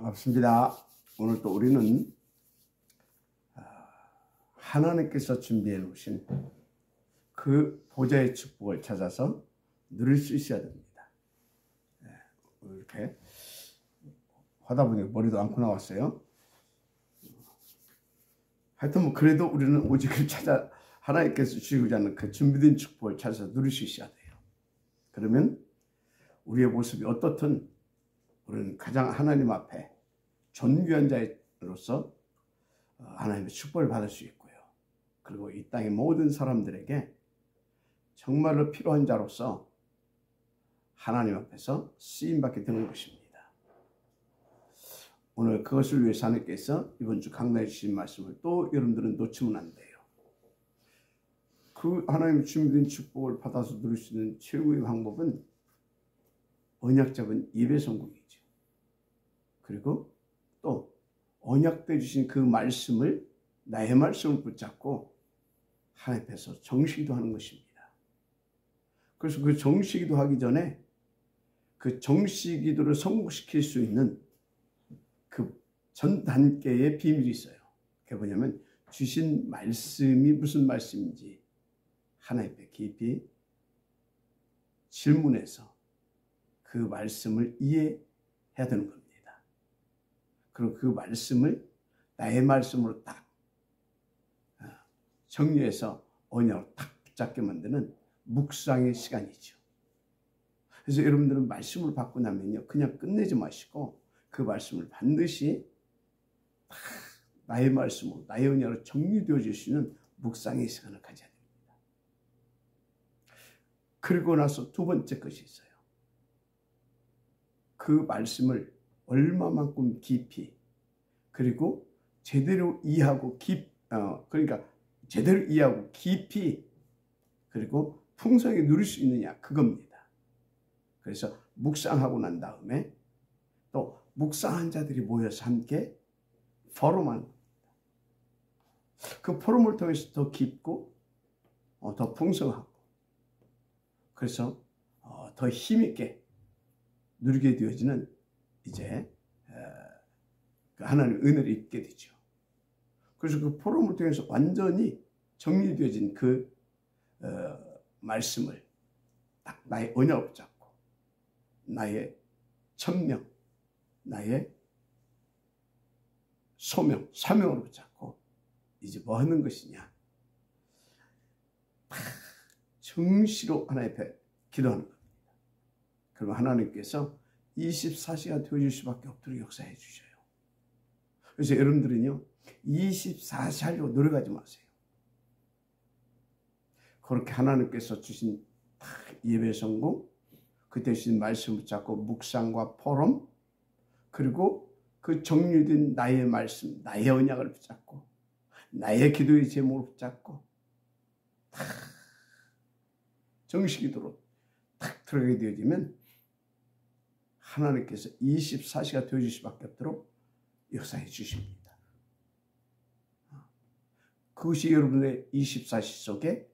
반갑습니다. 오늘 또 우리는 하나님께서 준비해 놓으신 그 보좌의 축복을 찾아서 누릴 수 있어야 됩니다. 이렇게 하다 보니 머리도 안고 나왔어요. 하여튼 뭐 그래도 우리는 오직을 찾아 하나님께서 주시고자 하는 그 준비된 축복을 찾아서 누릴 수 있어야 돼요. 그러면 우리의 모습이 어떻든 우리는 가장 하나님 앞에 존귀한 자로서 하나님의 축복을 받을 수 있고요. 그리고 이 땅의 모든 사람들에게 정말로 필요한 자로서 하나님 앞에서 쓰임받게 되는 것입니다. 오늘 그것을 위해서 하나님께서 이번 주 강단해 주신 말씀을 또 여러분들은 놓치면 안 돼요. 그 하나님의 준비된 축복을 받아서 누릴 수 있는 최고의 방법은 언약 잡은 예배 성공이죠. 그리고 또 언약돼 주신 그 말씀을 나의 말씀을 붙잡고 하나님 앞에서 정시기도 하는 것입니다. 그래서 그 정시기도 하기 전에 그 정시기도를 성공시킬 수 있는 그 전 단계의 비밀이 있어요. 그게 뭐냐면 주신 말씀이 무슨 말씀인지 하나님 앞에 깊이 질문해서 그 말씀을 이해해야 되는 겁니다. 그리고 그 말씀을 나의 말씀으로 딱 정리해서 언약으로 딱 붙잡게 만드는 묵상의 시간이죠. 그래서 여러분들은 말씀을 받고 나면요, 그냥 끝내지 마시고 그 말씀을 반드시 딱 나의 말씀으로, 나의 언약으로 정리되어질 수 있는 묵상의 시간을 가져야 됩니다. 그리고 나서 두 번째 것이 있어요. 그 말씀을 얼마만큼 깊이 그리고 제대로 이해하고 그러니까 제대로 이해하고 깊이 그리고 풍성하게 누릴 수 있느냐, 그겁니다. 그래서 묵상하고 난 다음에 또 묵상한 자들이 모여서 함께 포럼하는 겁니다. 그 포럼을 통해서 더 깊고 더 풍성하고 그래서 더 힘있게 누리게 되어지는 이제 하나님의 은혜를 입게 되죠. 그래서 그 포럼을 통해서 완전히 정리되어진 그 말씀을 딱 나의 언약을 붙잡고 나의 천명, 나의 소명, 사명으로 붙잡고 이제 뭐 하는 것이냐, 정시로 하나님 앞에 기도하는 겁니다. 그러면 하나님께서 24시간 되어질 수밖에 없도록 역사해 주셔요. 그래서 여러분들은요 24시 하려고 노력하지 마세요. 그렇게 하나님께서 주신 예배 성공, 그때 주신 말씀을 붙잡고 묵상과 포럼, 그리고 그 정리된 나의 말씀, 나의 언약을 붙잡고 나의 기도의 제목을 붙잡고 딱 정식기도로 딱 들어가게 되어지면 하나님께서 24시가 되어질 수밖에 없도록 역사해 주십니다. 그것이 여러분의 24시 속에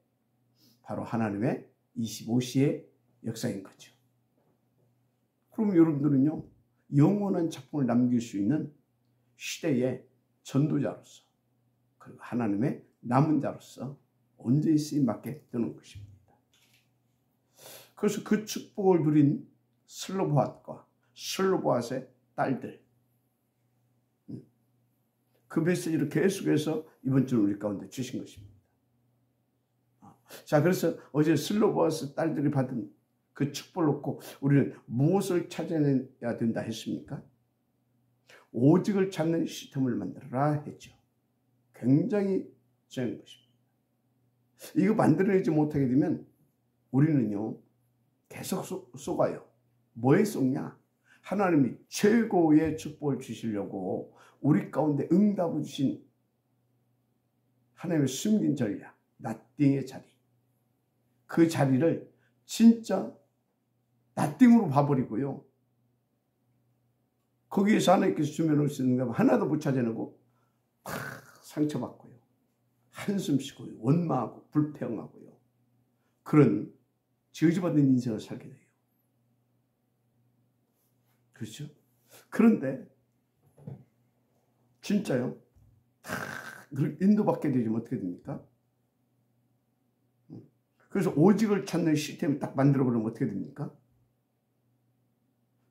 바로 하나님의 25시의 역사인 거죠. 그럼 여러분들은요 영원한 작품을 남길 수 있는 시대의 전도자로서 그리고 하나님의 남은 자로서 온전히 쓰임받게 되는 것입니다. 그래서 그 축복을 누린 슬로보앗과 슬로보앗의 딸들, 그 메시지를 계속해서 이번 주는 우리 가운데 주신 것입니다. 자, 그래서 어제 슬로보앗 딸들이 받은 그 축복을 놓고 우리는 무엇을 찾아내야 된다 했습니까? 오직을 찾는 시스템을 만들어라 했죠. 굉장히 중요한 것입니다. 이거 만들어내지 못하게 되면 우리는요 계속 속아요. 뭐에 속냐? 하나님이 최고의 축복을 주시려고 우리 가운데 응답을 주신 하나님의 숨긴 전략, 나띵의 자리, 그 자리를 진짜 나띵으로 봐버리고요. 거기에서 하나님께서 주면 수 있는 것 하나도 못 찾아내고 상처받고요. 한숨 쉬고요. 원망하고 불평하고요. 그런 저주받는 인생을 살게 돼요. 그렇죠? 그런데 진짜요? 인도받게 되면 어떻게 됩니까? 그래서 오직을 찾는 시스템을 딱 만들어버리면 어떻게 됩니까?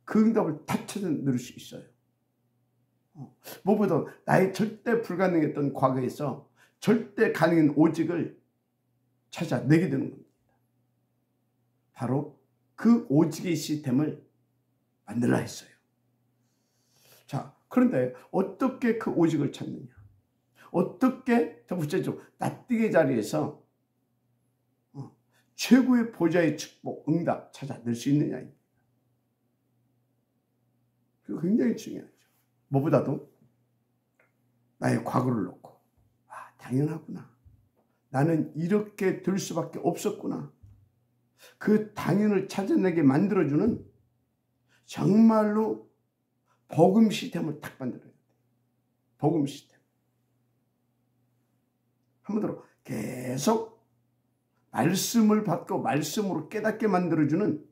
그 응답을 다 찾아낼 수 있어요. 무엇보다 나의 절대 불가능했던 과거에서 절대 가능한 오직을 찾아내게 되는 겁니다. 바로 그 오직의 시스템을 만들라 했어요. 자, 그런데 어떻게 그 오직을 찾느냐? 어떻게 더 구체적으로 납득의 자리에서 최고의 보좌의 축복, 응답 찾아낼 수 있느냐? 그거 굉장히 중요하죠. 무엇보다도 나의 과거를 놓고 당연하구나. 나는 이렇게 될 수밖에 없었구나. 그 당연을 찾아내게 만들어주는 정말로 복음 시스템을 딱 만들어야 돼요. 복음 시스템. 한번 더 계속 말씀을 받고 말씀으로 깨닫게 만들어주는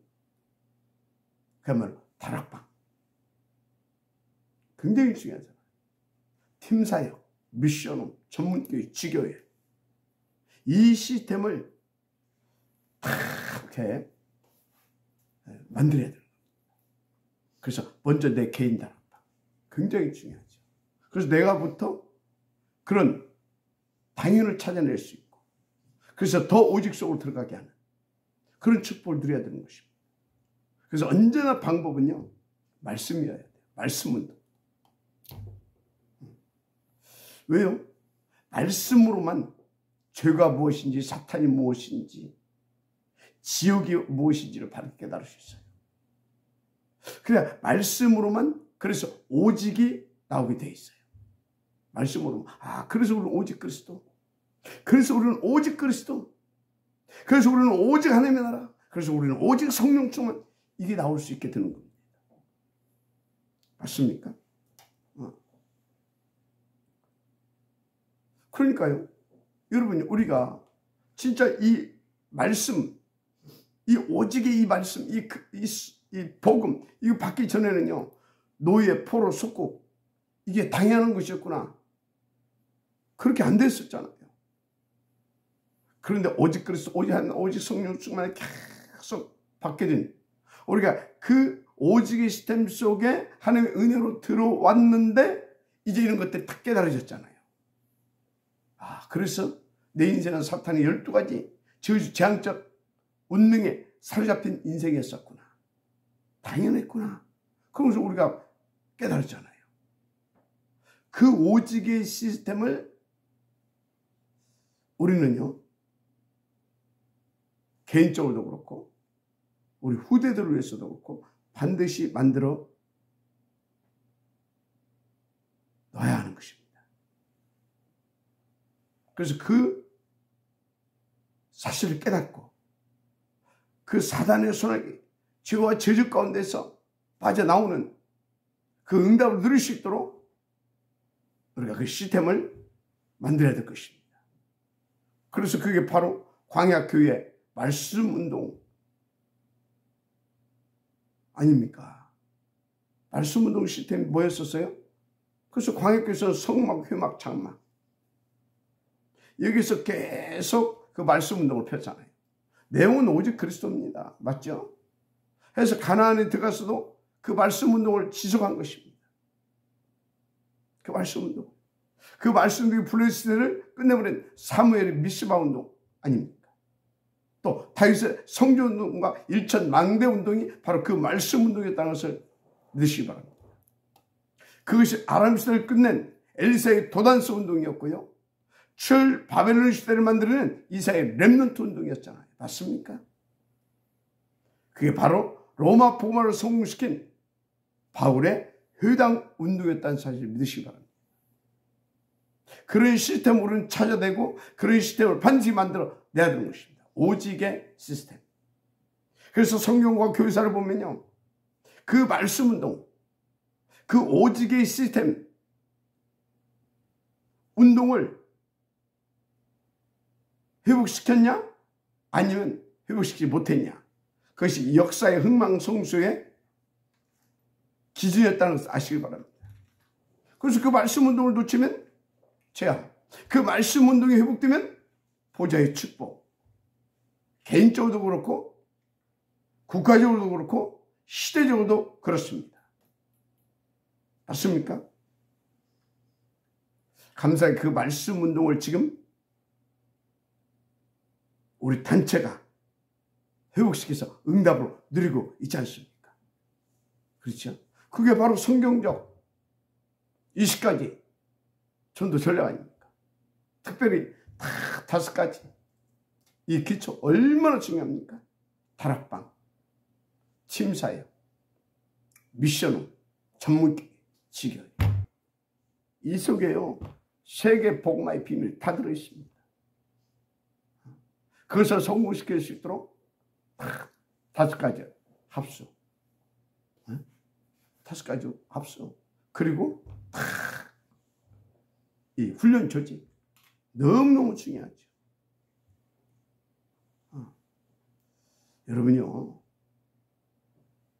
그야말로 다락방. 굉장히 중요하잖아요. 팀사역, 미션홈, 전문교회, 지교회. 이 시스템을 다 이렇게 만들어야 돼요. 그래서 먼저 내 개인 다락방. 굉장히 중요하죠. 그래서 내가부터 그런 당연을 찾아낼 수 있고, 그래서 더 오직 속으로 들어가게 하는 그런 축복을 누려야 되는 것입니다. 그래서 언제나 방법은요, 말씀이어야 돼요. 말씀은. 왜요? 말씀으로만 죄가 무엇인지, 사탄이 무엇인지, 지옥이 무엇인지를 바로 깨달을 수 있어요. 그래야 말씀으로만, 그래서 오직이 나오게 돼 있어요. 말씀으로. 그래서 우리는 오직 그리스도. 그래서 우리는 오직 그리스도. 그래서 우리는 오직 하나님의 나라. 그래서 우리는 오직 성령 충만. 이게 나올 수 있게 되는 겁니다. 맞습니까? 그러니까요, 여러분, 우리가 진짜 이 말씀, 이 오직의 이 말씀, 이 복음, 이거 받기 전에는요, 노예, 포로, 속국, 이게 당연한 것이었구나. 그렇게 안 됐었잖아요. 그런데 오직 그리스도, 오직 성령 충만을 계속 받게 된, 우리가 그 오직의 시스템 속에 하나님의 은혜로 들어왔는데, 이제 이런 것들이 다 깨달아졌잖아요. 그래서 내 인생은 사탄의 12가지 제한적 운명에 사로잡힌 인생이었었구나. 당연했구나. 그러면서 우리가 깨달았잖아요. 그 오직의 시스템을 우리는요, 개인적으로도 그렇고 우리 후대들을 위해서도 그렇고 반드시 만들어 놔야 하는 것입니다. 그래서 그 사실을 깨닫고 그 사단의 손아귀, 죄와 저주 가운데서 빠져나오는 그 응답을 누릴 수 있도록 우리가 그 시스템을 만들어야 될 것입니다. 그래서 그게 바로 광야교회 말씀운동 아닙니까? 말씀운동 시스템이 뭐였었어요? 그래서 광야교회에서 성막, 회막, 장막 여기서 계속 그 말씀운동을 폈잖아요. 내용은 오직 그리스도입니다. 맞죠? 그래서 가나안에 들어가서도 그 말씀운동을 지속한 것입니다. 그 말씀운동. 그 말씀운동이 블레시대를 끝내버린 사무엘의 미스바 운동 아닙니까? 또 다윗의 성전운동과 일천 망대 운동이 바로 그 말씀운동이었다는 것을 믿으시기 바랍니다. 그것이 아람 시대를 끝낸 엘리사의 도단스 운동이었고요. 철 바벨론 시대를 만드는 이사야의 렘넌트 운동이었잖아요. 맞습니까? 그게 바로 로마 복음화를 성공시킨 바울의 회당 운동이었다는 사실을 믿으시기 바랍니다. 그런 시스템을 우리는 찾아내고 그런 시스템을 반드시 만들어 내야 되는 것입니다. 오직의 시스템. 그래서 성경과 교회사를 보면요, 그 말씀 운동, 그 오직의 시스템 운동을 회복시켰냐? 아니면 회복시키지 못했냐? 그것이 역사의 흥망성쇠의 기준이었다는 것을 아시길 바랍니다. 그래서 그 말씀 운동을 놓치면 죄악. 그 말씀 운동이 회복되면 보좌의 축복. 개인적으로도 그렇고 국가적으로도 그렇고 시대적으로도 그렇습니다. 맞습니까? 감사히 그 말씀 운동을 지금 우리 단체가 회복시켜서 응답으로 누리고 있지 않습니까? 그렇죠? 그게 바로 성경적 20가지 전도 전략 아닙니까? 특별히 다 5가지. 이 기초 얼마나 중요합니까? 다락방, 침사역, 미션홈, 전문기, 지교육. 이 속에요, 세계 복음화의 비밀 다 들어있습니다. 그것을 성공시킬 수 있도록 다 5가지 합수. 5가지 합수. 그리고 다 이 훈련 조직. 너무너무 중요하죠. 여러분요,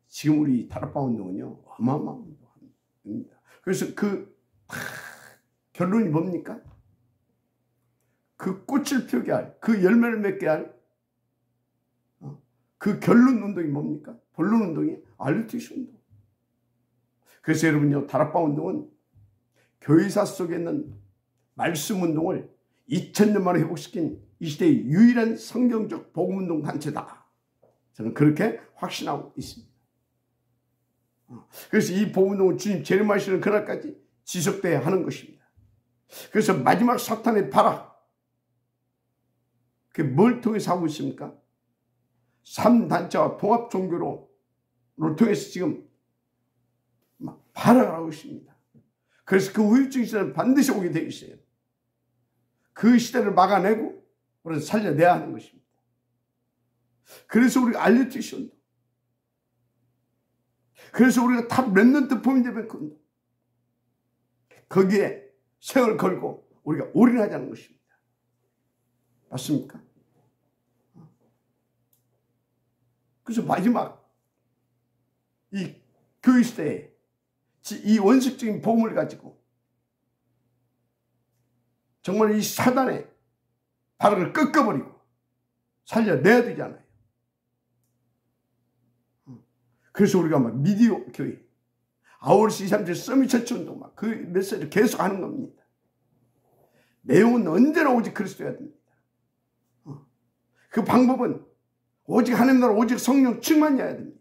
지금 우리 다락방 운동은요, 어마어마한 운동입니다. 그래서 결론이 뭡니까? 그 꽃을 피우게 할, 그 열매를 맺게 할, 그 결론 운동이 뭡니까? 본론 운동이 알루티시 운동. 그래서 여러분요, 다락방 운동은 교회사 속에 있는 말씀 운동을 2000년 만에 회복시킨 이 시대의 유일한 성경적 복음운동 단체다. 저는 그렇게 확신하고 있습니다. 그래서 이 복음운동은 주님 재림하시는 그날까지 지속돼야 하는 것입니다. 그래서 마지막 사탄의 발악, 그게 뭘 통해서 하고 있습니까? 3단체와 통합종교를 통해서 지금 막 발악을 하고 있습니다. 그래서 그 후유증 시대는 반드시 오게 되어 있어요. 그 시대를 막아내고 우리는 살려내야 하는 것입니다. 그래서 우리가 알루티시 운동, 그래서 우리가 탑 렘넌트 포인트뱅크 운동, 거기에 세월 걸고 우리가 올인하자는 것입니다. 맞습니까? 그래서 마지막 이 교회 시대에 이 원칙적인 복음을 가지고 정말 이 사단의 발악을 꺾어버리고 살려내야 되잖아요. 그래서 우리가 막 미디어 교회, 아울시 237 서밋 처치 운동 막 그 메시지를 계속 하는 겁니다. 내용은 언제나 오직 그리스도여야 됩니다. 그 방법은 오직 하나님 나라, 오직 성령 충만이어야 됩니다.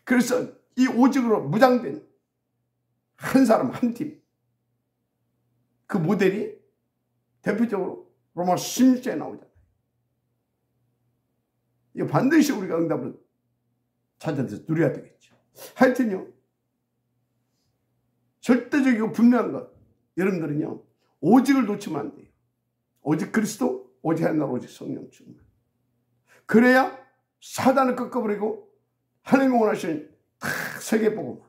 그래서 이 오직으로 무장된 한 사람, 한 팀, 그 모델이 대표적으로 로마 16장에 나오잖아요. 이거 반드시 우리가 응답을 찾아서 누려야 되겠죠. 하여튼요, 절대적이고 분명한 것, 여러분들은요, 오직을 놓치면 안 돼요. 오직 그리스도, 오직 하나님 나라, 오직 성령 충만. 그래야 사단을 꺾어버리고 하나님이 원하시는 세계 복음,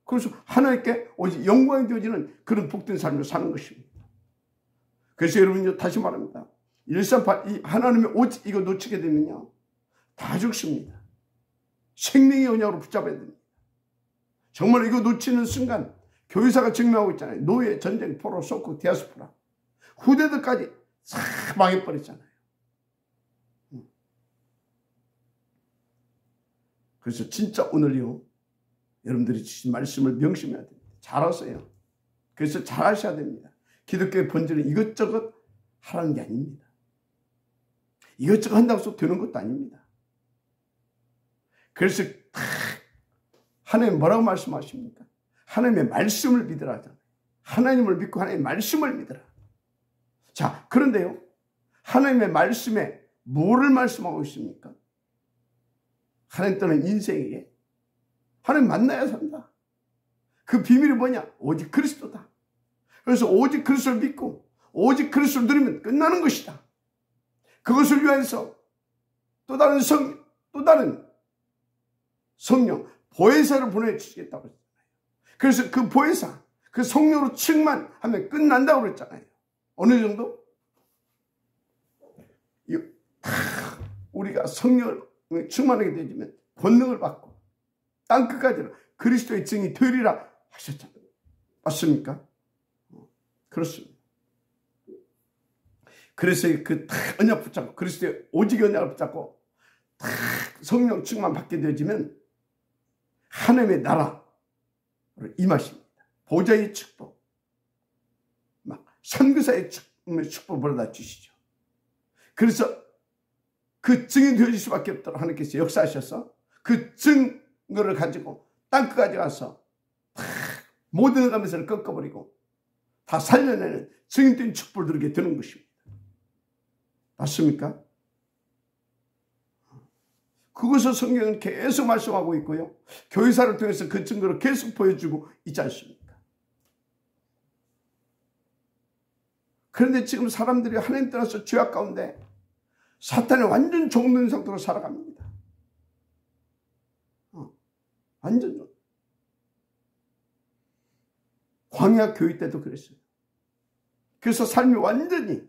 그래서 하나님께 오직 영광이 되어지는 그런 복된 삶을 사는 것입니다. 그래서 여러분요, 다시 말합니다. 138, 이 하나님의 오직 이거 놓치게 되면요, 다 죽습니다. 생명의 언약으로 붙잡아야 됩니다. 정말 이거 놓치는 순간 교회사가 증명하고 있잖아요. 노예, 전쟁, 포로, 소크, 디아스포라, 후대들까지 싹 망해버렸잖아요. 그래서 진짜 오늘요, 여러분들이 주신 말씀을 명심해야 됩니다. 잘하세요. 그래서 잘하셔야 됩니다. 기독교의 본질은 이것저것 하라는 게 아닙니다. 이것저것 한다고 해서 되는 것도 아닙니다. 그래서 하나님 뭐라고 말씀하십니까? 하나님의 말씀을 믿으라 하잖아요. 하나님을 믿고 하나님의 말씀을 믿으라. 자, 그런데요, 하나님의 말씀에 뭐를 말씀하고 있습니까? 하나님 떠난 인생에게 하나님 만나야 산다. 그 비밀이 뭐냐? 오직 그리스도다. 그래서 오직 그리스도를 믿고 오직 그리스도를 누리면 끝나는 것이다. 그것을 위해서 또 다른 성령, 보혜사를 보내주시겠다고 했잖아요. 그래서 그 보혜사, 그 성령으로 충만하면 끝난다고 그랬잖아요. 어느 정도? 우리가 성령을 충만하게 되면 권능을 받고 땅끝까지 그리스도의 증이 되리라 하셨잖아요. 맞습니까? 그렇습니다. 그래서 그 다 언약 붙잡고 그리스도의 오직 언약을 붙잡고 다 성령 충만 받게 되어지면 하나님의 나라로 임하십니다. 보좌의 축복, 막 선교사의 축복을 벌어다 주시죠. 그래서 그 증인 되어질 수밖에 없도록 하나님께서 역사하셔서 그 증거를 가지고 땅끝까지 가서 다 모든 감에서를 꺾어버리고 다 살려내는 증인된 축복을 누리게 되는 것입니다. 맞습니까? 그것을 성경은 계속 말씀하고 있고요. 교회사를 통해서 그 증거를 계속 보여주고 있지 않습니까? 그런데 지금 사람들이 하나님 떠나서 죄악 가운데 사탄의 완전 종된 상태로 살아갑니다. 완전 광야 교회 때도 그랬어요. 그래서 삶이 완전히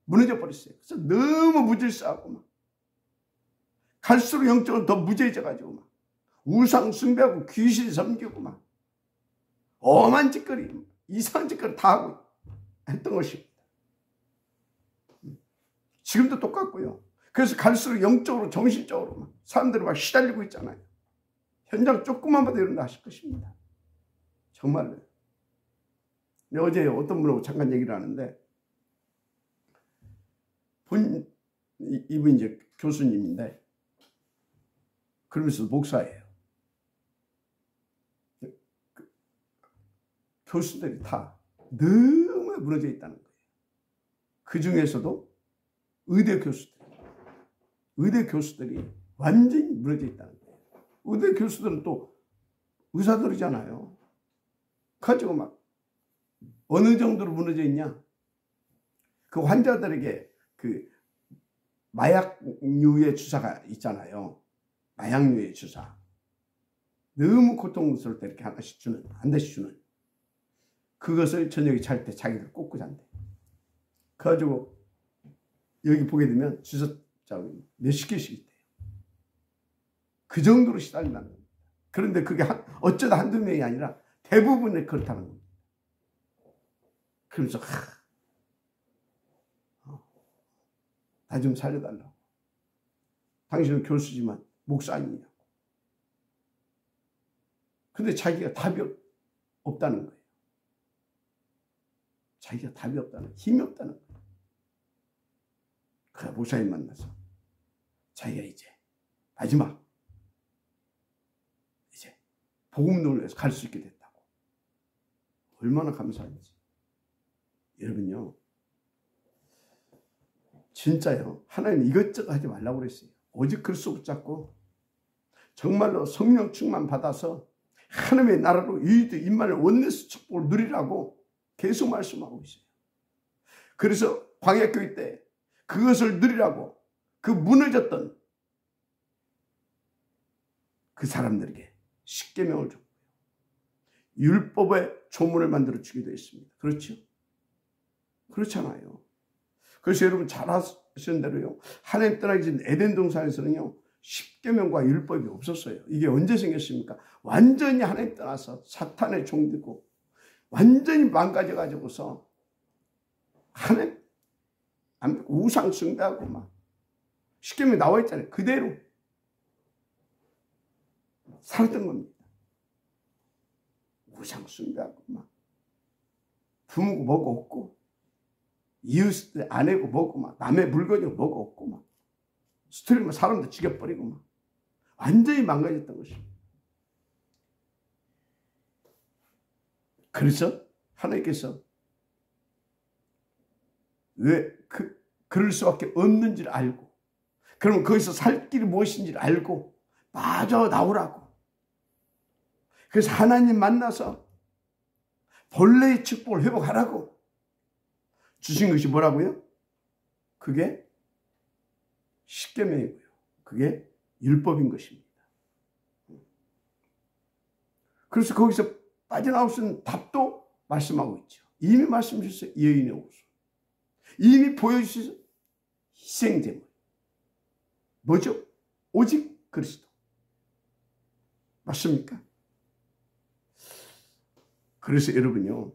무너져 버렸어요. 그래서 너무 무질서하고 막 갈수록 영적으로 더 무죄해져 가지고 막 우상 숭배하고 귀신 섬기고 막 엄한 짓거리, 이상한 짓거리 다 하고 했던 것입니다. 지금도 똑같고요. 그래서 갈수록 영적으로 정신적으로 막 사람들이 막 시달리고 있잖아요. 현장 조금만 봐도 이런다 하실 것입니다. 정말로. 어제 어떤 분하고 잠깐 얘기를 하는데 이분 이제 교수님인데 그러면서 목사예요. 교수들이 다 너무 무너져 있다는 거예요. 그 중에서도 의대 교수들이 완전히 무너져 있다는 거예요. 의대 교수들은 또 의사들이잖아요. 가지고 막 어느 정도로 무너져 있냐? 그 환자들에게 그 마약류의 주사가 있잖아요. 마약류의 주사. 너무 고통스러울 때 이렇게 하나씩 주는, 한 대씩 주는. 그것을 저녁에 잘 때 자기들 꽂고 잔대. 그래가지고 여기 보게 되면 주사 몇십 개씩 있대요. 그 정도로 시달린다는 겁니다. 그런데 그게 어쩌다 한두 명이 아니라 대부분이 그렇다는 겁니다. 그러면서 나 좀 살려달라고. 당신은 교수지만 목사 아니냐고. 근데 자기가 답이 없다는 거예요. 자기가 답이 없다는, 힘이 없다는 거예요. 그래 목사님 만나서 자기가 이제 마지막 이제 복음론을 위해서 갈 수 있게 됐다고. 얼마나 감사한지. 여러분요, 진짜요, 하나님 이것저것 하지 말라고 그랬어요. 오직 그리스도 붙잡고 정말로 성령 충만 받아서 하나님의 나라로 유의도 임만을 원내스 축복을 누리라고 계속 말씀하고 있어요. 그래서 광야교회 때 그것을 누리라고 그 무너졌던 그 사람들에게 십계명을 줬고요. 율법의 조문을 만들어 주기도 했습니다. 그렇죠? 그렇잖아요. 그래서 여러분 잘 아시는 대로요, 하나님 떠나기 전 에덴 동산에서는요 십계명과 율법이 없었어요. 이게 언제 생겼습니까? 완전히 하나님 떠나서 사탄의 종되고 완전히 망가져 가지고서 하나님 우상 숭배하고 막 십계명이 나와 있잖아요. 그대로 살았던 겁니다. 우상 숭배하고 막 부모고 뭐고 없고 이웃 아내고 뭐고 막 남의 물건이고 뭐고 없고 막 스트리면 사람도 죽여버리고 막 완전히 망가졌던 것입니다. 그래서 하나님께서 왜 그럴 수밖에 없는지를 알고, 그러면 거기서 살 길이 무엇인지를 알고 빠져나오라고. 그래서 하나님 만나서 본래의 축복을 회복하라고 주신 것이 뭐라고요? 그게 십계명이고요. 그게 율법인 것입니다. 그래서 거기서 빠져나올 수 있는 답도 말씀하고 있죠. 이미 말씀 주셨어요. 여인의 옷을. 이미 보여주셔서 희생제물. 뭐죠? 오직 그리스도. 맞습니까? 그래서 여러분요,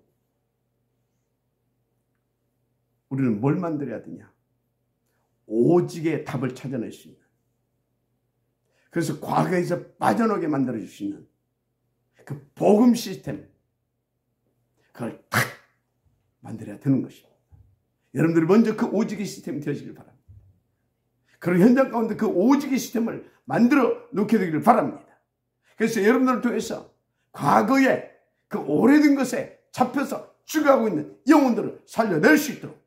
우리는 뭘 만들어야 되냐? 오직의 답을 찾아낼 수 있는, 그래서 과거에서 빠져나오게 만들어줄 수 있는 그 복음 시스템, 그걸 탁 만들어야 되는 것입니다. 여러분들이 먼저 그 오직의 시스템이 되어지길 바랍니다. 그런 현장 가운데 그 오직의 시스템을 만들어 놓게 되기를 바랍니다. 그래서 여러분들을 통해서 과거에 그 오래된 것에 잡혀서 죽어가고 있는 영혼들을 살려낼 수 있도록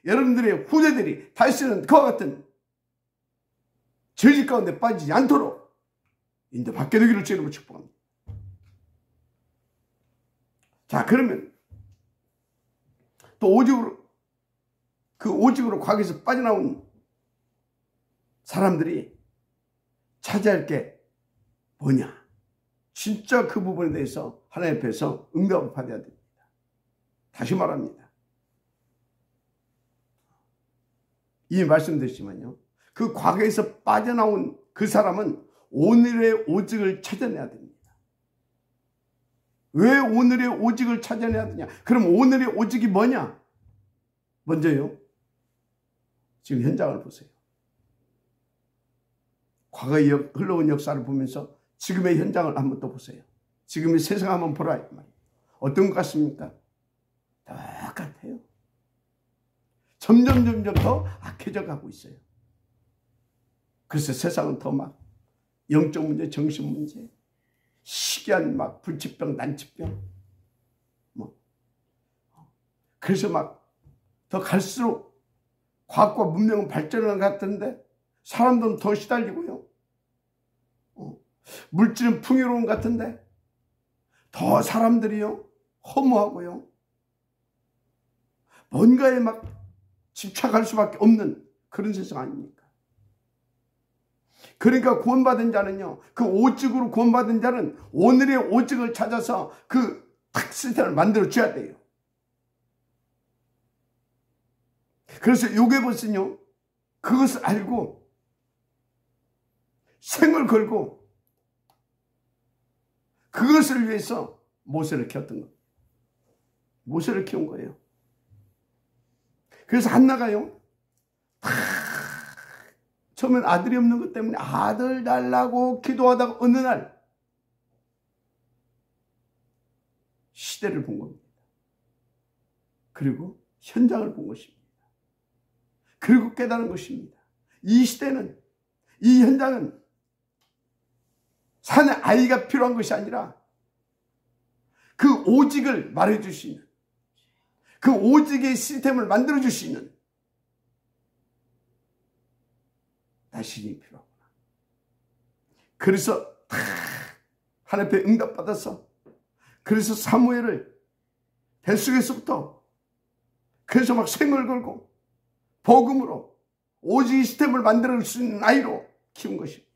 여러분들의 후대들이 다시는 그와 같은 죄질 가운데 빠지지 않도록 인도받게 되기를 주님으로 축복합니다. 자, 그러면 또 오직으로 과거에서 빠져나온 사람들이 차지할 게 뭐냐? 진짜 그 부분에 대해서 하나님 앞에서 응답을 받아야 됩니다. 다시 말합니다. 이미 말씀드렸지만요, 그 과거에서 빠져나온 그 사람은 오늘의 오직을 찾아내야 됩니다. 왜 오늘의 오직을 찾아내야 되냐? 그럼 오늘의 오직이 뭐냐? 먼저요, 지금 현장을 보세요. 과거에 흘러온 역사를 보면서 지금의 현장을 한번 또 보세요. 지금의 세상 한번 보라. 어떤 것 같습니까? 똑같아요. 점점 더 악해져 가고 있어요. 그래서 세상은 더 막 영적 문제, 정신 문제, 희귀한 막 불치병, 난치병, 그래서 막 더 갈수록 과학과 문명은 발전하는 것 같은데 사람들은 더 시달리고요. 물질은 풍요로운 것 같은데 더 사람들이요 허무하고요. 뭔가에 막 집착할 수밖에 없는 그런 세상 아닙니까? 그러니까 구원받은 자는요, 그 오직으로 구원받은 자는 오늘의 오직을 찾아서 그 탁 시스템을 만들어 줘야 돼요. 그래서 요게봇은요, 그것을 알고 생을 걸고 그것을 위해서 모세를 키웠던 거예요. 모세를 키운 거예요. 그래서 한나가요, 처음엔 아들이 없는 것 때문에 아들 달라고 기도하다가 어느 날 시대를 본 겁니다. 그리고 현장을 본 것입니다. 그리고 깨달은 것입니다. 이 시대는, 이 현장은 산에 아이가 필요한 것이 아니라 그 오직을 말해줄 수 있는, 그 오직의 시스템을 만들어줄 수 있는 나신이 필요하구나. 그래서 하나님 앞에 응답받아서, 그래서 사무엘을 뱃속에서부터 그래서 막 생을 걸고 복음으로 오직 시스템을 만들 수 있는 아이로 키운 것입니다.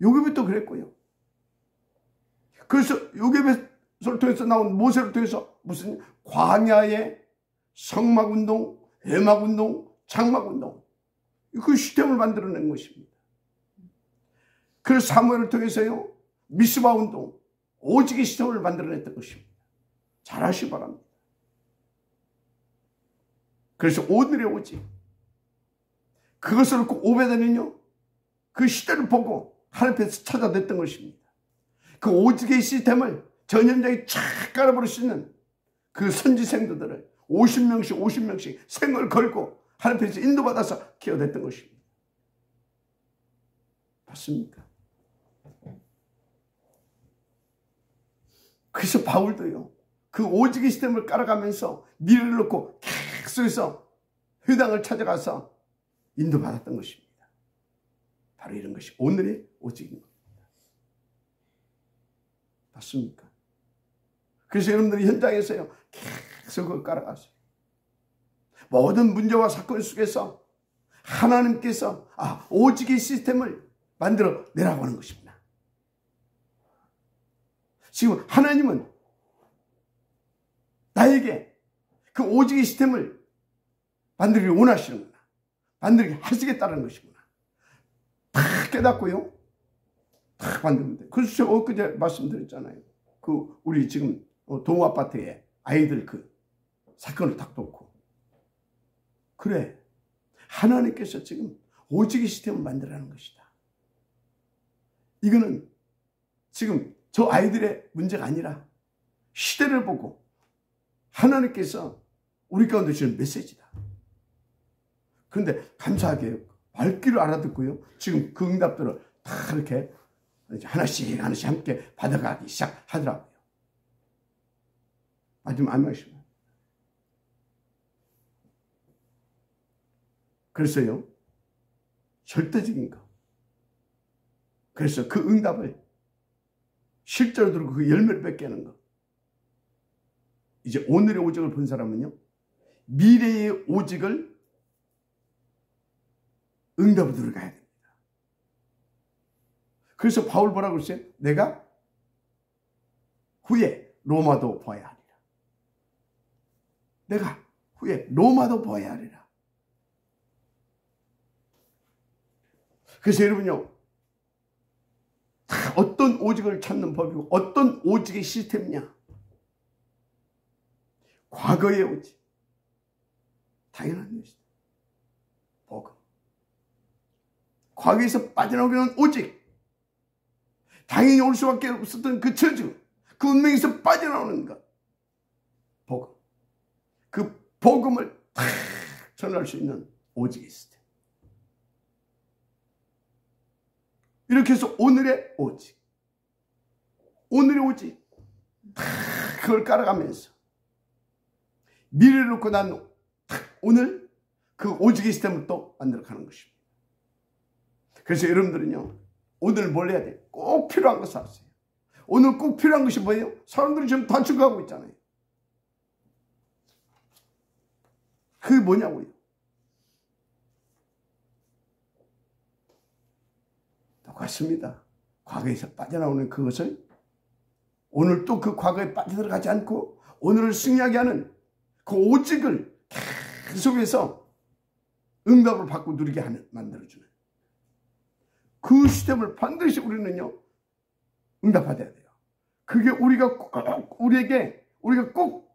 요게벳도 그랬고요. 그래서 요게벳을 통해서 나온 모세를 통해서 무슨 광야의 성막운동, 회막운동, 장막운동, 그 시스템을 만들어낸 것입니다. 그래서 사무엘을 통해서요, 미스바 운동, 오직의 시스템을 만들어냈던 것입니다. 잘 아시기 바랍니다. 그래서 오늘의 오직, 그것을 놓고 오베드는요, 그 시대를 보고 하나님 앞에서 찾아냈던 것입니다. 그 오직의 시스템을 전 현장에 쫙 깔아버릴 수 있는 그 선지 생도들을 50명씩 생을 걸고 하나님 앞에서 인도받아서 키워냈던 것입니다. 맞습니까? 그래서 바울도요, 그 오직의 시스템을 깔아가면서 미래를 놓고 계속해서 회당을 찾아가서 인도받았던 것입니다. 바로 이런 것이 오늘의 오직인 겁니다. 맞습니까? 그래서 여러분들이 현장에서요, 계속 그걸 깔아가세요. 모든 문제와 사건 속에서 하나님께서 오직의 시스템을 만들어 내라고 하는 것입니다. 지금 하나님은 나에게 그 오직의 시스템을 만들기 원하시는구나, 만들게 하시겠다는 것이구나, 다 깨닫고요, 다 만들면 돼요. 그래서 제가 엊그제 말씀드렸잖아요. 우리 지금 동아파트에 아이들 그 사건을 딱 놓고, 그래, 하나님께서 지금 오직의 시스템을 만들라는 것이다. 이거는 지금 저 아이들의 문제가 아니라 시대를 보고 하나님께서 우리 가운데 주는 메시지다. 그런데 감사하게 말귀를 알아듣고요, 지금 그 응답들을 다 이렇게 하나씩 함께 받아가기 시작하더라고요. 아주 안 마시면. 그래서요, 절대적인 거. 그래서 그 응답을 실제로 들고 그 열매를 맺게 하는 거. 이제 오늘의 오직을 본 사람은요, 미래의 오직을 응답으로 들어가야 됩니다. 그래서 바울 뭐라고 그랬어요? 내가 후에 로마도 보아야 하리라. 내가 후에 로마도 보아야 하리라. 그래서 여러분요, 어떤 오직을 찾는 법이고 어떤 오직의 시스템이냐? 과거의 오직, 당연한 것이다. 복음. 과거에서 빠져나오기는 오직, 당연히 올 수밖에 없었던 그 저주, 그 운명에서 빠져나오는 것, 복음. 그 복음을 다 전할 수 있는 오직의 시스템. 이렇게 해서 오늘의 오직, 오늘의 오직, 다 그걸 깔아가면서 미래를 놓고 난 오늘 그 오직의 시스템을 또 만들어가는 것입니다. 그래서 여러분들은요, 오늘 뭘 해야 돼요? 꼭 필요한 것을 하세요. 오늘 꼭 필요한 것이 뭐예요? 사람들이 지금 다 죽어가고 있잖아요. 그게 뭐냐고요? 똑같습니다. 과거에서 빠져나오는 그것을 오늘 또 그 과거에 빠져들어가지 않고 오늘을 승리하게 하는 그 오직을 계속해서 응답을 받고 누리게 하는, 만들어주는 그 시스템을 반드시 우리는요, 응답받아야 돼요. 그게 우리가 꼭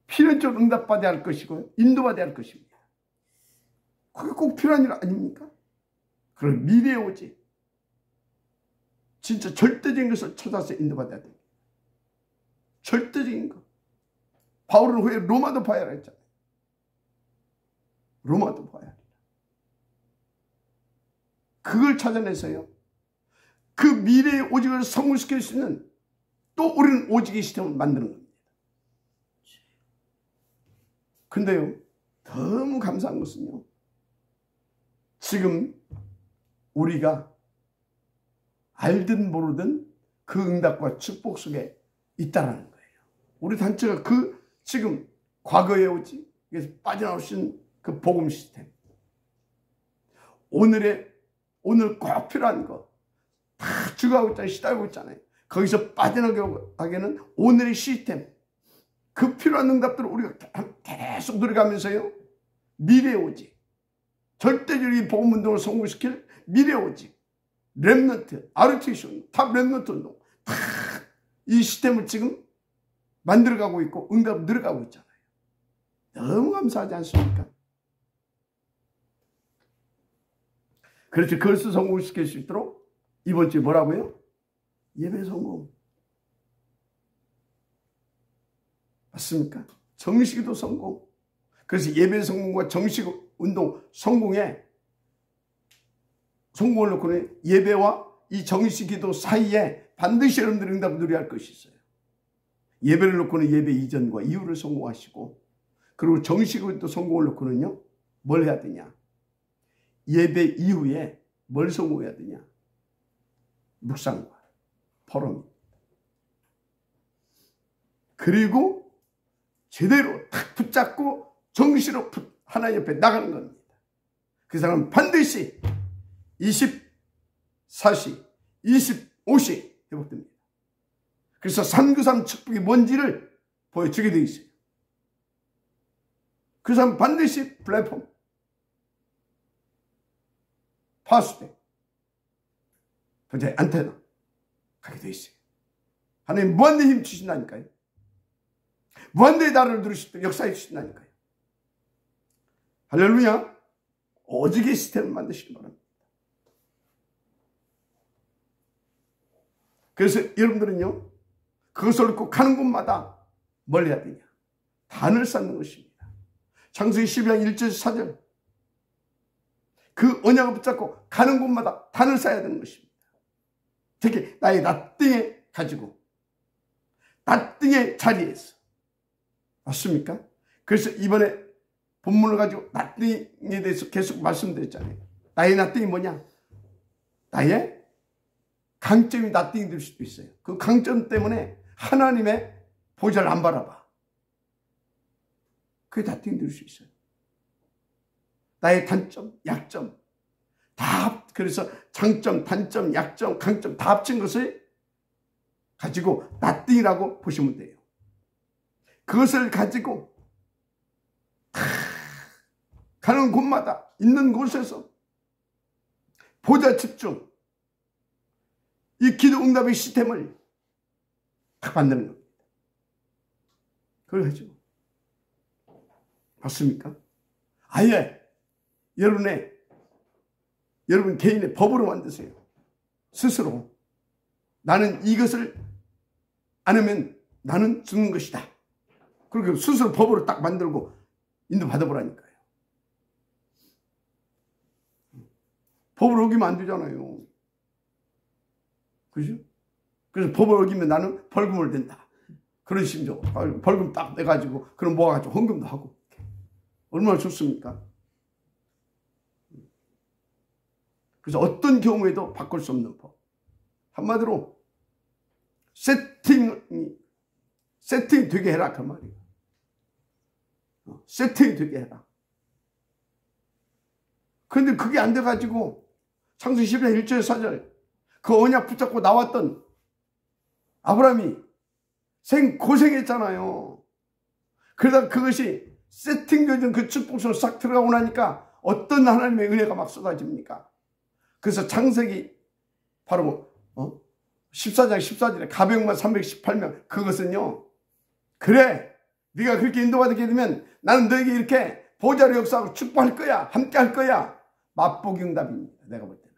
필연적으로 응답받아야 할 것이고 인도받아야 할 것입니다. 그게 꼭 필요한 일 아닙니까? 그런 미래의 오직, 진짜 절대적인 것을 찾아서 인도받아야 됩니다. 절대적인 것. 바울은 후에 로마도 봐야 했잖아요. 로마도 봐야 합니다. 그걸 찾아내서요, 그 미래의 오직을 성공시킬 수 있는 또 우리는 오직의 시스템을 만드는 겁니다. 근데요, 너무 감사한 것은요, 지금 우리가 알든 모르든 그 응답과 축복 속에 있다라는 거예요. 우리 단체가 그 지금 과거의 오직, 그래서 빠져나오신 그 복음 시스템, 오늘 꼭 필요한 거 다 죽어가고 있잖아요. 시달리고 있잖아요. 거기서 빠져나가기에는 오늘의 시스템, 그 필요한 응답들을 우리가 계속 들어가면서요, 미래의 오직, 절대적으로 이 복음 운동을 성공시킬 미래의 오직, 렘넌트, 아르티션, 탑 렘넌트 운동, 다 이 시스템을 지금 만들어가고 있고 응답 늘어가고 있잖아요. 너무 감사하지 않습니까? 그렇지. 그것을 성공시킬 수 있도록 이번 주에 뭐라고요? 예배 성공. 맞습니까? 정식기도 성공. 그래서 예배 성공과 정식 운동 성공을 놓고는 예배와 이 정식기도 사이에 반드시 여러분들이 응답을 누려야 할 것이 있어요. 예배를 놓고는 예배 이전과 이후를 성공하시고, 그리고 정식기도 성공을 놓고는요, 뭘 해야 되냐? 예배 이후에 뭘 성공해야 되냐? 묵상과 포럼. 그리고 제대로 탁 붙잡고 정시로 하나님 옆에 나가는 겁니다. 그 사람은 반드시 24시, 25시 회복됩니다. 그래서 393 축복이 뭔지를 보여주게 되어 있어요. 그 사람은 반드시 플랫폼, 파수대, 안테나 가게 되어 있어요. 하나님 무한대의 힘 주신다니까요. 무한대의 나라를 누리실 때 역사해 주신다니까요. 할렐루야. 오직의 시스템을 만드시기 바랍니다. 그래서 여러분들은요, 그것을 놓고 가는 곳마다 뭘 해야 되냐? 단을 쌓는 것입니다. 창세기 12장 1절 4절. 그 언약을 붙잡고 가는 곳마다 단을 쌓아야 되는 것입니다. 특히 나의 낫등에 가지고, 낫등의 자리에서. 맞습니까? 그래서 이번에 본문을 가지고 낫등에 대해서 계속 말씀드렸잖아요. 나의 낫등이 뭐냐? 나의 강점이 낫등이 될 수도 있어요. 그 강점 때문에 하나님의 보좌를 안 바라봐. 그게 낫등이 될 수 있어요. 나의 단점, 약점 다, 그래서 장점, 단점, 약점, 강점 다 합친 것을 가지고 낫등이라고 보시면 돼요. 그것을 가지고 가는 곳마다 있는 곳에서 보좌 집중, 이 기도 응답의 시스템을 딱 만드는 겁니다. 그걸 하죠. 맞습니까? 아예 여러분 개인의 법으로 만드세요. 스스로. 나는 이것을 안 하면 나는 죽는 것이다. 그렇게 스스로 법으로 딱 만들고 인도 받아보라니까요. 법을 어기면 안 되잖아요. 그죠? 그래서 법을 어기면 나는 벌금을 댄다. 그런 심정. 벌금 딱 내가지고 그럼 모아가지고 헌금도 하고. 얼마나 좋습니까? 그래서 어떤 경우에도 바꿀 수 없는 법. 한마디로 세팅이 되게 해라 그 말이에요. 세팅이 되게 해라. 그런데 그게 안 돼가지고 창세기 10장 1절 4절 그 언약 붙잡고 나왔던 아브라함이 고생했잖아요. 그러다 그것이 세팅되던 그 축복으로 싹 들어가고 나니까 어떤 하나님의 은혜가 막 쏟아집니까? 그래서 창세기 바로 14장 14절에 가병만 318명 그것은요, 그래 네가 그렇게 인도받게 되면 나는 너에게 이렇게 보좌로 역사하고 축복할 거야, 함께 할 거야. 맛보기 응답입니다. 내가 볼 때는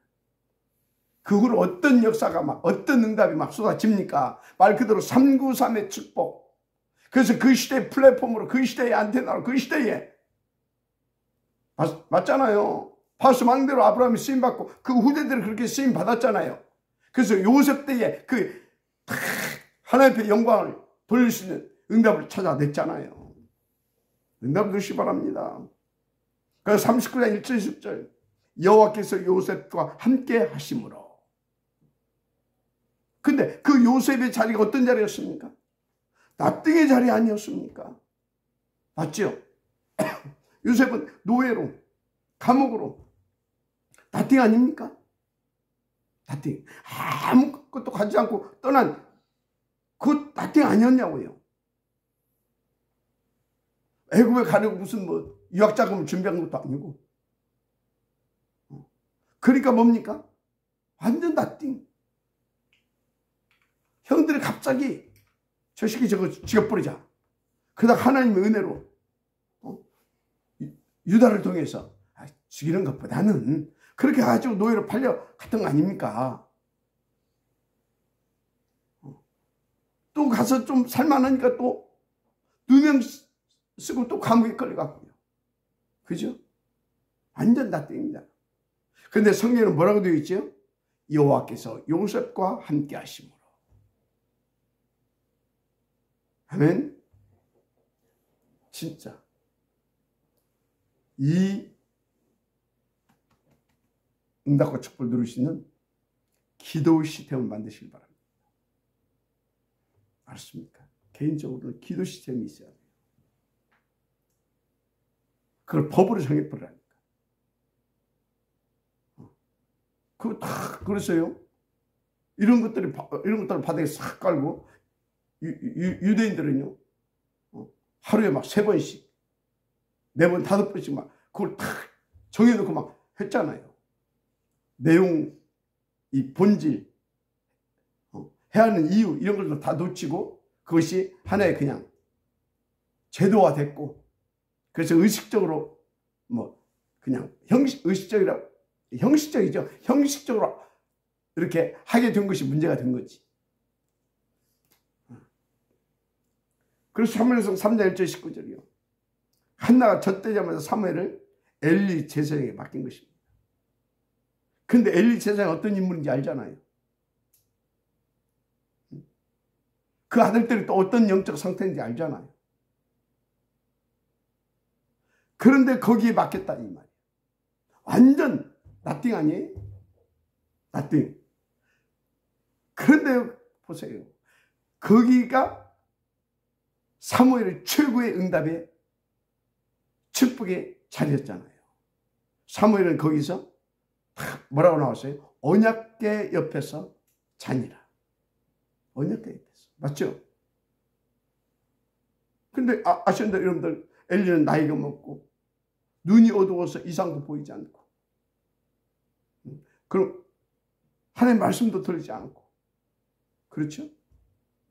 그 후로 어떤 역사가 어떤 응답이 막 쏟아집니까? 말 그대로 393의 축복. 그래서 그 시대의 플랫폼으로, 그 시대의 안테나로, 그 시대에 맞잖아요. 파수 망대로 아브라함이 쓰임받고 그 후대들이 그렇게 쓰임받았잖아요. 그래서 요셉 때에 그 하나님 앞에 영광을 돌릴 수 있는 응답을 찾아냈잖아요. 응답 주시기 바랍니다. 그래서 39장 1절 10절 여호와께서 요셉과 함께 하심으로. 근데 그 요셉의 자리가 어떤 자리였습니까? 납등의 자리 아니었습니까? 맞죠? 요셉은 노예로, 감옥으로, 납등 아닙니까? 납등. 아무것도 가지 않고 떠난 그 납등 아니었냐고요. 애굽에 가려고 무슨 유학 자금을 준비한 것도 아니고. 그러니까 뭡니까? 완전 납등. 형들이 갑자기 저 새끼 저거 죽여버리자. 그러다 하나님의 은혜로 유다를 통해서 죽이는 것보다는 그렇게 해가지고 노예로 팔려갔던 거 아닙니까? 또 가서 좀 살만하니까 또 누명 쓰고 또 감옥에 끌려갔고요. 그죠? 완전 납득입니다. 그런데 성경에는 뭐라고 되어 있죠? 여호와께서 요셉과 함께 하심으로. 아멘. 진짜 이 응답과 축복을 누릴 수 있는 기도 시스템을 만드시길 바랍니다. 알았습니까? 개인적으로는 기도 시스템이 있어야 돼요. 그걸 법으로 정해버리라니까. 그거 다 그랬어요. 이런 것들을 바닥에 싹 깔고 유대인들은요, 하루에 막 3번씩, 4번, 5번씩 막 그걸 다 정해놓고 막 했잖아요. 내용, 이 본질, 해야 하는 이유 이런 것도 다 놓치고 그것이 하나의 그냥 제도화 됐고, 그래서 의식적으로 뭐 그냥 형식적이죠. 형식적으로 이렇게 하게 된 것이 문제가 된 거지. 그래서 사무엘상 3장 1절 19절이요. 한나가 젖되자마자 사무엘을 엘리 제사장에게 맡긴 것입니다. 근데 엘리 제사장이 어떤 인물인지 알잖아요. 그 아들들이 또 어떤 영적 상태인지 알잖아요. 그런데 거기에 맡겼다 이 말이에요. 완전 나띵 아니에요? 나띵. 그런데 보세요. 거기가 사무엘의 최고의 응답의 축복의 자리였잖아요. 사무엘은 거기서 뭐라고 나왔어요? 언약궤 옆에서 자니라. 언약궤 옆에서. 맞죠? 근데 아시는데 여러분들, 엘리는 나이가 먹고 눈이 어두워서 이상도 보이지 않고, 그럼 하나님의 말씀도 들리지 않고, 그렇죠?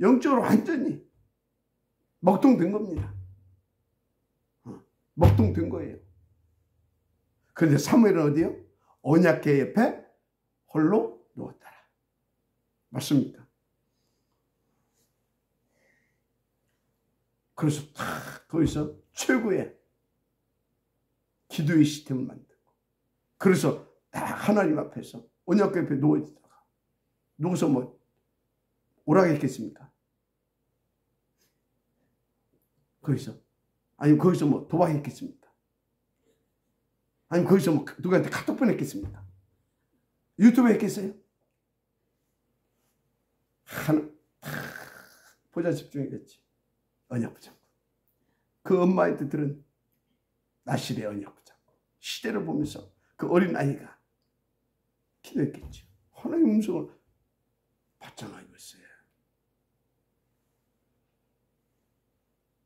영적으로 완전히 먹통된 겁니다. 먹통된 거예요. 그런데 사무엘은 어디요? 언약궤 옆에 홀로 누웠더라. 맞습니까? 그래서 딱 거기서 최고의 기도의 시스템을 만들고, 그래서 딱 하나님 앞에서 언약궤 옆에 누워있다가, 누워서 뭐 오락했겠습니까? 거기서. 아니면 거기서 뭐 도박했겠습니까? 아니면 거기서 뭐 누구한테 카톡 보냈겠습니까? 유튜브 했겠어요? 하나 보자 집중했겠지. 언약 붙잡고. 그 엄마의 뜻들은 나실의 언약 붙잡고 시대를 보면서 그 어린 아이가 기도했겠죠. 하나님의 음성을 받잖아요. 글쎄.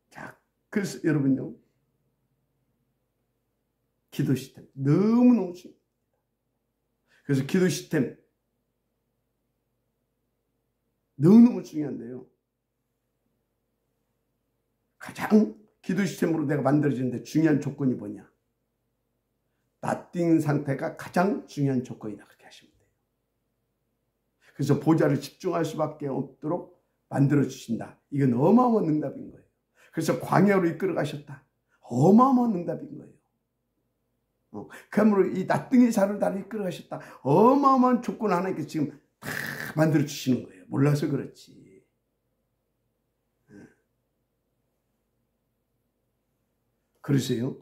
자, 그래서 여러분요, 기도 시스템 너무너무 중요합니다. 그래서 기도 시스템 너무너무 중요한데요, 가장 기도 시스템으로 내가 만들어지는데 중요한 조건이 뭐냐? 나띵 상태가 가장 중요한 조건이다. 그렇게 하시면 돼요. 그래서 보좌를 집중할 수밖에 없도록 만들어주신다. 이건 어마어마한 응답인 거예요. 그래서 광야로 이끌어 가셨다. 어마어마한 응답인 거예요. 그러므로 이 나띵의 자를 나를 이끌어 가셨다. 어마어마한 조건 하나님께 지금 다 만들어 주시는 거예요. 몰라서 그렇지. 그러세요.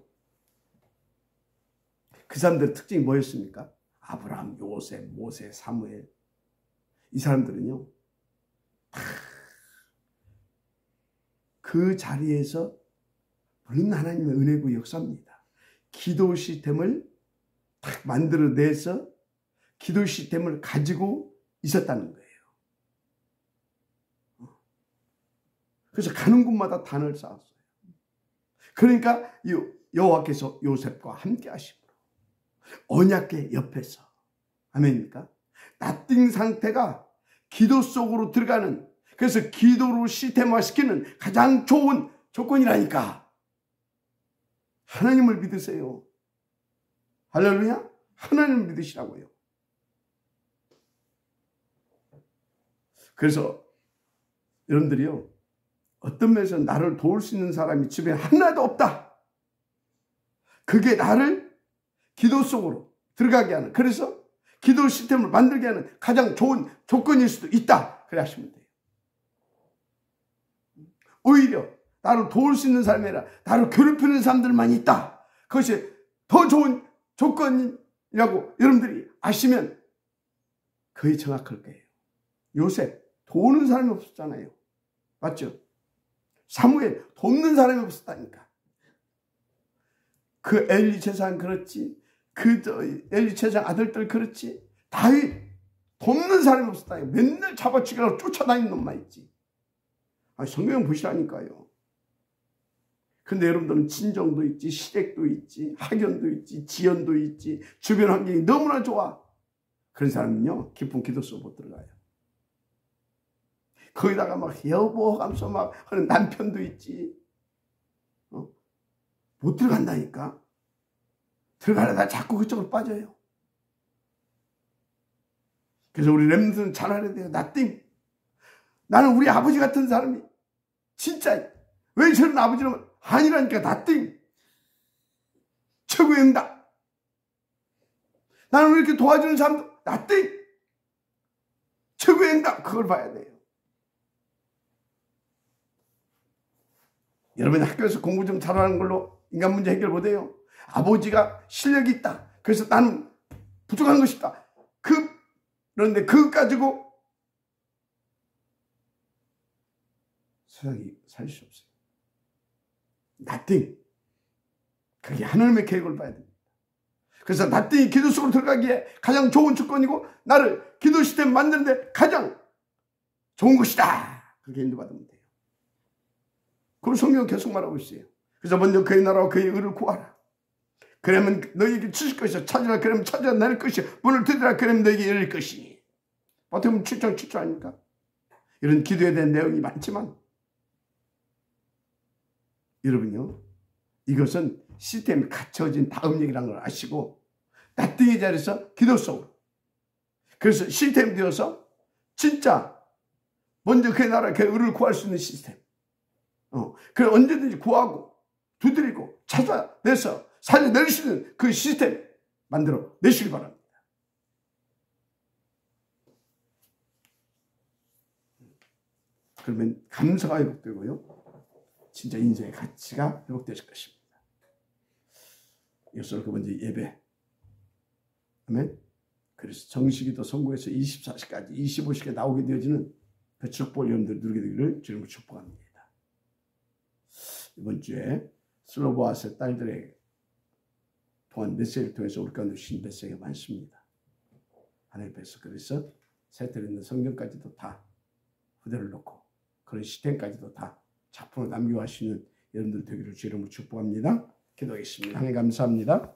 그 사람들의 특징이 뭐였습니까? 아브라함, 요셉, 모세, 사무엘. 이 사람들은요, 그 자리에서 물론 하나님의 은혜고 역사입니다. 기도 시스템을 딱 만들어내서 기도 시스템을 가지고 있었다는 거예요. 그래서 가는 곳마다 단을 쌓았어요. 그러니까 여호와께서 요셉과 함께 하심으로 언약궤 옆에서, 아멘입니까? 나띵 상태가 기도 속으로 들어가는, 그래서 기도로 시스템화시키는 가장 좋은 조건이라니까. 하나님을 믿으세요. 할렐루야. 하나님을 믿으시라고요. 그래서 여러분들이요, 어떤 면에서 나를 도울 수 있는 사람이 주변에 하나도 없다. 그게 나를 기도 속으로 들어가게 하는, 그래서 기도 시스템을 만들게 하는 가장 좋은 조건일 수도 있다. 그래 하시면 돼요. 오히려 나를 도울 수 있는 사람이 아니라 나를 괴롭히는 사람들만 있다. 그것이 더 좋은 조건이라고 여러분들이 아시면 거의 정확할 거예요. 요셉 도우는 사람이 없었잖아요. 맞죠? 사무엘 돕는 사람이 없었다니까. 그 엘리 제사장 그렇지, 그 엘리 제사장 아들들 그렇지, 다윗 돕는 사람이 없었다니까. 맨날 잡아치기라고 쫓아다니는 놈만 있지. 성경 보시라니까요. 근데 여러분들은 친정도 있지, 시댁도 있지, 학연도 있지, 지연도 있지, 주변 환경이 너무나 좋아. 그런 사람은요, 깊은 기도 속으로 못 들어가요. 거기다가 막 여보 하면서 막 하는 남편도 있지. 못 들어간다니까. 들어가려다 자꾸 그쪽으로 빠져요. 그래서 우리 렘넌트는 잘 알아야 돼요. nothing. 나는 우리 아버지 같은 사람이 진짜 왜 저런 아버지는 아니라니까. nothing. 최고의 응답. 나는 왜 이렇게 도와주는 사람도 nothing. 최고의 응답. 그걸 봐야 돼요. 여러분이 학교에서 공부 좀 잘하는 걸로 인간 문제 해결 못해요. 아버지가 실력이 있다. 그래서 나는 부족한 것이다. 그런데 그거 가지고 세상이 살 수 없어요. nothing. 그게 하나님의 계획을 봐야 됩니다. 그래서 nothing이 기도 속으로 들어가기에 가장 좋은 조건이고 나를 기도 시스템 만드는데 가장 좋은 것이다. 그렇게 인도받으면 돼요. 그걸 성경은 계속 말하고 있어요. 그래서 먼저 그의 나라와 그의 의를 구하라. 그러면 너희에게 주실 것이야. 찾으라 그러면 찾아낼 것이야. 문을 두드리라 그러면 너희에게 열릴 것이니. 어떻게 보면 7장 아닙니까? 이런 기도에 대한 내용이 많지만 여러분요, 이것은 시스템이 갖춰진 다음 얘기라는 걸 아시고 나띵의 자리에서 기도 속으로, 그래서 시스템이 되어서 진짜 먼저 그의 나라 그의 의를 구할 수 있는 시스템. 그래 언제든지 구하고 두드리고 찾아내서 살려낼 수 있는 그 시스템 만들어 내시기 바랍니다. 그러면 감사가 회복되고요, 진짜 인생의 가치가 회복되실 것입니다. 이것을 그 먼저 예배. 아멘. 그래서 정식기도 선고에서 24시까지 25시까지 나오게 되어지는 그 축복을 여러분들 누리게 되기를 주님으로 축복합니다. 이번 주에 슬로보아스의 딸들의 통한 메시지를 통해서 우리 가운데 주신 메시지가 많습니다. 하나님께서 그래서 세트를 있는 성경까지도 다 후대를 놓고 그런 시템까지도 다 작품을 남겨 하시는 여러분들 되기를 주님으로 축복합니다. 기도하겠습니다. 하나님 감사합니다.